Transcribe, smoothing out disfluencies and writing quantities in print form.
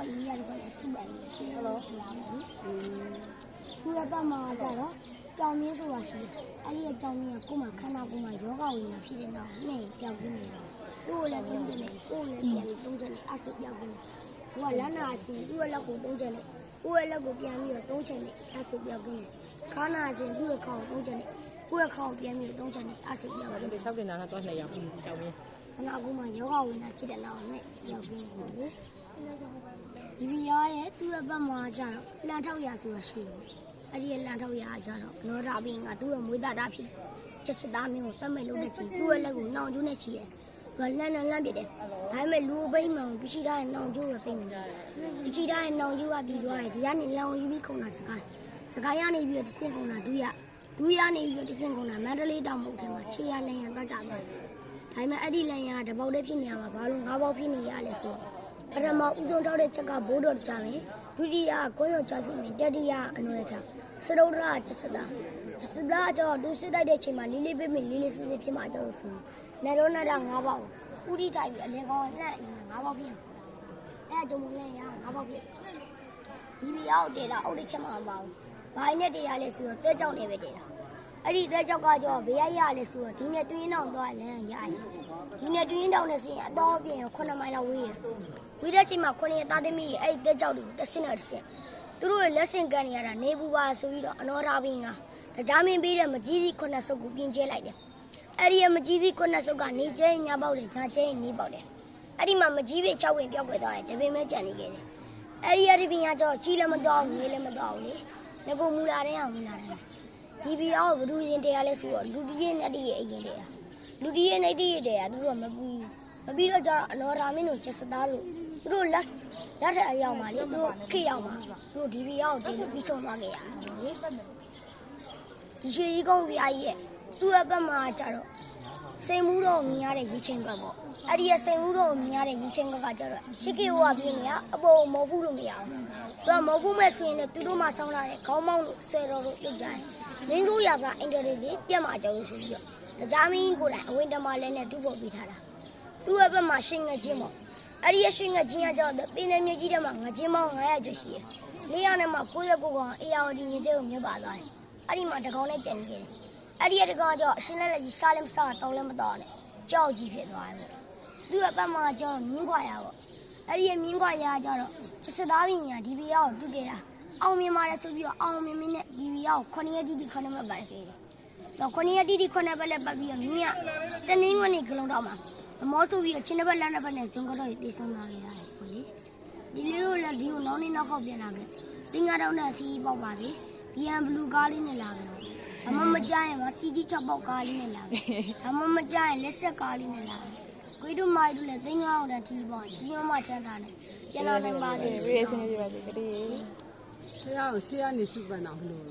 တော့ရေးရတယ်ကွာစုလိုက်တယ်ဟုတ်လားသူကပတ်မှာကြတော့ကြောင်မင်းဆိုတာရှိတယ်အဲ့ဒီကြောင်မင်းကကိုမှခန္ဓာကိုယ်မှာယောဂဝိညာဉ်ဖြစ်တဲ့နောက်နဲ့ပျောက်ပြီးနေတာသူ့ကိုလည်းသုံးတယ်ကိုယ်လည်းပြန်သုံးတယ်အဆုပျောက်ပြီးသူကလက်နာစီသူ့ရဲ့လက်ကိုသုံးတယ်ကိုယ့်ရဲ့လက်ကိုပြန်ပြီးတော့သုံးချင်တယ်အဆုပျောက်ပြီးခါနာဆိုသူ့ရဲ့ခေါင်းသုံးချင်တယ်ကိုယ့်ရဲ့ခေါင်းပြန်ပြီးသုံးချင်တယ်အဆုပျောက်ပြီးဒီ6ကင်နာတော့2ရောက်ကြောင်မင်းခန္ဓာကိုယ်မှာယောဂဝိညာဉ်ဖြစ်တဲ့နောက်နဲ့ပျောက်ပြီးနေတယ်ဒီပြားရဲ့သူ့ရဲ့ဘက်မှာကျတော့လန်ထောက်ရဆိုတာရှိတယ်အဲ့ဒီလန်ထောက်ရကျတော့နောဒဘင်းကသူ့ရဲ့မွေးသားတာဖြစ်ချက်စသားမင်းကိုတတ်မဲ့လို့တဲ့ချင်းသူ့ရဲ့လက်ကိုနှောင်ကျိုးနဲ့ချီရဲသူကလန့်ပြစ်တယ်ဒါပေမဲ့လူဘိမ့်မှန်ပြရှိထားတဲ့နှောင်ကျိုးပဲပိတ်မိတယ်ပြရှိထားတဲ့နှောင်ကျိုးကပြီးသွားတယ်ဒီကနေလောင်ယူပြီးခုံတာစကိုင်းရနေပြီးတော့တဆင့်ခုံတာဒူးရနေပြီးတော့တဆင့်ခုံတာမန္တလေးတောင်မုတ်ထဲမှာခြေရလန်ရသွားကြသွားတယ်ဒါပေမဲ့အဲ့ဒီလန်ရတပေါက်တည်းဖြစ်နေရမှာဘာလို့၅ပေါက်ဖြစ်နေရလဲဆိုတော့ပထမဦးဆုံးထောက်တဲ့ချက်ကဘိုးတော်ကြမယ်ဒုတိယကိုရောကြဖြစ်မယ်တတိယအနွယ်ထားစရုဒ္ဒရာကျစသားကြောင့်သူစစ်တိုက်တဲ့ချိန်မှာလေးပေးမယ်လေးစစ်ဖြစ်မှာကြောက်လို့ဆိုနေတော့နာတာ၅ပေါက်ဥဒိတိုက်ပြီးအလဲကောင်းလှန့်၅ပေါက်ဖြစ်အဲ့ကြောင့်မလဲရ၅ပေါက်ဖြစ်ဒီပြရောက်တေတာအုတ်တစ်ချက်မှမပါဘူးဘာနဲ့တေရလဲဆိုတော့တဲကြောက်နေပဲတေတာအဲ့ဒီတဲကြောက်ကကြောဘေးရရလဲဆိုတော့ဒီနဲ့တွင်းတောင်သွားလမ်းရရင်ဒီနဲ့တွင်းတောင်နဲ့ဆိုရင်အတော်ပြင်9မိုင်လောက်ဝေးရဝေးတဲ့ချိန်မှာ9ရက်သားသမီးအဲ့တဲကြောက်တွေတစ်စင်းနဲ့တစ်စင်းသူတို့ရဲ့လက်ဆင့်ကန်နေရတာနေပူပါဆိုပြီးတော့အနောရာဘင်းကကြားမင်းပေးတဲ့မကြီးစီ9စုပ်ကိုပြင်ကျဲလိုက်တယ်အဲ့ဒီမကြီးစီ9စုပ်ကနေကျဲညပေါက်တယ်ဂျာကျဲနေပေါက်တယ်အဲ့ဒီမှာမကြီးပဲ6ဝင်ပြောက်ွယ်သွားတယ်တပင်မဲကြံနေခဲ့တယ်အဲ့ဒီပင်ကတော့ကြီးလည်းမတော့ငေးလည်းမတော့ဘူးလေငကိုမူလာတဲ့အောင်မူလာတယ်ဒီပြအောဘဒူရင်တရားလဲဆိုတော့လူတီးရဲ့နဲ့တည်းရဲ့အရင်တရားလူတီးရဲ့နဲ့တည်းရဲ့တရားသူတို့ကမပြီးတော့ကျတော့အနော်ရာမင်းတို့ချက်စသားလို့သူတို့လက်ထက်အရောက်မှာလေသူတို့ခေရောက်မှာသူတို့ဒီပြအောတင်ပြီးဆုံးသွားခဲ့ရတယ်လေဒီရှိကြီးကောင်းပြားကြီးရဲ့သူ့ရဲ့ဘက်မှာကျတော့စိန်မှုတော့မြင်ရတဲ့ရည်ချင်းကပေါ့အဲ့ဒီစိန်မှုတော့မြင်ရတဲ့ရည်ချင်းကကျတော့ရှစ်ကေဝါပြင်းနေရအပေါ်မဟုတ်ဘူးလို့မရဘူးသူကမဟုတ်ဘူးမဲ့ဆိုရင်လည်းသူတို့မှဆောင်းလာတဲ့ခေါင်းမောင်းလို့ဆယ်တော်လို့ပြုတ်ကြတယ်မင်းတို့ရကအင်တာလေးလေးပြတ်မှာကြောက်လို့ဆိုပြီးတော့ကြားမင်းကိုယ်တိုင်အဝင်တမလဲနဲ့တူဖို့ပေးထားတာသူ့ရဲ့ဘက်မှာရှင်ငှက်ချင်းပေါ့အဲ့ဒီရှင်ငှက်ချင်းကကျတော့ပင်နယ်မြေကြီးထဲမှာငချင်းပေါင်း900ကျော်ရှိတယ်400နဲ့မှ69ကောင်အေယာဝတီမြေကျဲကိုမြတ်ပါသွားတယ်အဲ့ဒီမှာတကောင်နဲ့ကျန်နေတယ်အဲ့ဒီတကောင်ကျတော့အရှင်လက်ကြီးစားလည်းမစားတောင်းလည်းမတောင်းနဲ့ကြောက်ကြီးဖြစ်သွားတယ်သူ့ရဲ့ဘက်မှာကျတော့မြင်းခွာရပေါ့အဲ့ဒီမြင်းခွာရကျတော့စစ်သားပင်ညာဒီပြားကိုတူတယ်တာအောင်မြင်ပါတယ်ဆိုပြီးတော့အောင်မြင်မင်းနဲ့ဒီပြားကို9ရက်တိတိ9မှတ်ပါတယ်ခဲ့တယ်တော့9ရက်တိတိ9ပဲလက်ပတ်ပြီးတော့မြင်းကတနင်္ဂနွေနေ့ကလုံးတော့မှာမောဆိုပြီးတော့ချင်းတစ်ပတ်လမ်းတစ်ပတ်နဲ့ကျုံကတော့တေးဆုံးလာခဲ့ရတယ်ပေါ့လေဒီလေးတို့လည်းဒီကိုနောက်နေ့နောက်ခေါက်ပြန်လာခဲ့တင်ကားတော့နဲ့စီးပေါက်ပါပြီဒီအမ်ဘလူးကားလေးနဲ့လာခဲ့အမမကြရင်မစီကြီး6ပေါက်ကားလေးနဲ့လာခဲ့အမမကြရင်လက်ဆက်ကားလေးနဲ့လာခဲ့ကိုတို့မိုက်တို့လည်းသိန်း900တန်းတီးပေါ့ဒီမချမ်းသာတယ်ပြန်လာနိုင်ပါသေးတယ်ရေးစနေကြပါစေတည်း ဆရာကိုရှေ့ကနေစုပန်တော့ဘလို့